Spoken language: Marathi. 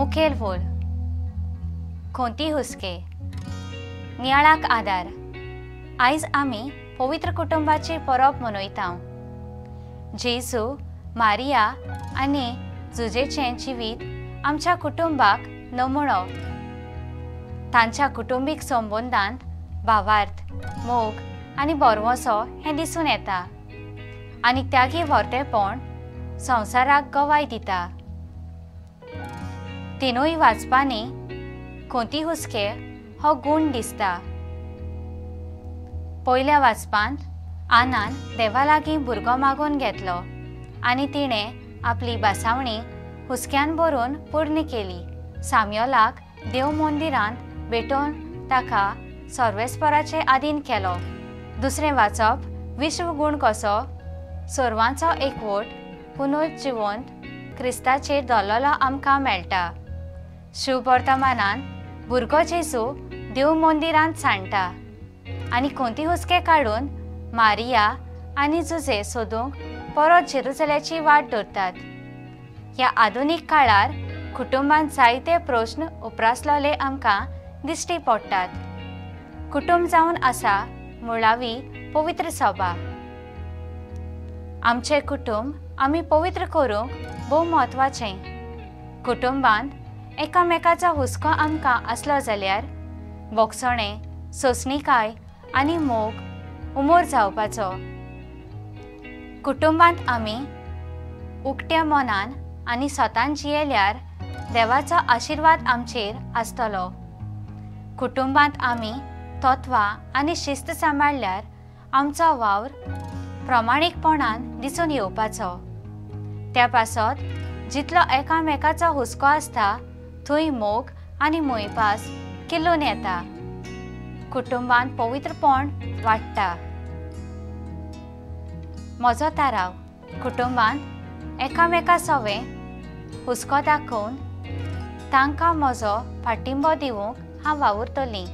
मुखेल वोल खोंती हुस्के नियाळाक आदार। आयज आमी पवित्र कुटुंबाची परब मनयता। जेजू, मारिया आनी जुजेचें जिवीत आमच्या कुटुंबाक नमुनो। तांच्या कुटुंबीक संबंदांत भावार्थ, मोग आनी बोरवोसो हें दिसून येता आनी त्यागी व्हरतेपण संवसाराक गवाय दिता। तिनूय वाचपांनी खोंती हुस्के हो गूण दिसता। पयल्या वाचपांत आनान देवा लागीं भुरगो मागून घेतलो आनी तिणें आपली बासावणी हुस्क्यान भरून पूर्ण केली। साम्योलाक देव मंदिरांत भेटोवन ताका सर्वेस्पराचें आदीन केलो। दुसरें वाचप विश्व गूण कसो सर्वांचो एकवट पुनर्जिवंत क्रिस्ताचेर दवरलेलो आमकां मेळटा। शुभ वर्तमानान भुरगो जेजू देव मंदिरांत सांडटा आनी खोंती हुस्के काडून मारिया आनी जुजे सोदूंक परत जेरुसलेची वाट धरतात। ह्या आधुनीक काळार कुटुंबांत जायते प्रश्न उप्रासलेले आमकां दिश्टी पडटात। कुटुंब जावन आसा मुळावी पवित्र सभा। आमचें कुटुंब आमी पवित्र करूंक भोव म्हत्वाचें। कुटुंबांत एकामेकाचो हुस्को आमकां आसलो जाल्यार बोगसणें, सोंसणीकाय आनी मोग उमोर जावपाचो। कुटुंबांत आमी उक्त्या मनान आनी स्वतान जियेल्यार देवाचो आशिर्वाद आमचेर आसतलो। कुटुंबांत आमी तत्वां आनी शिस्त सांबाळल्यार आमचो वावर प्रमाणीकपणान दिसून येवपाचो। त्या पासत जितलो एकामेकाचो हुस्को आसता थंय मोग आनी मोयपास किल्लून येता। कुटुंबांत पवित्रपण वाडटा। म्हजो थाराव कुटुंबांत एकामेका सवें हुस्को दाखोवन तांकां म्हजो पाठिंबो दिवंक हांव वावुरतलीं।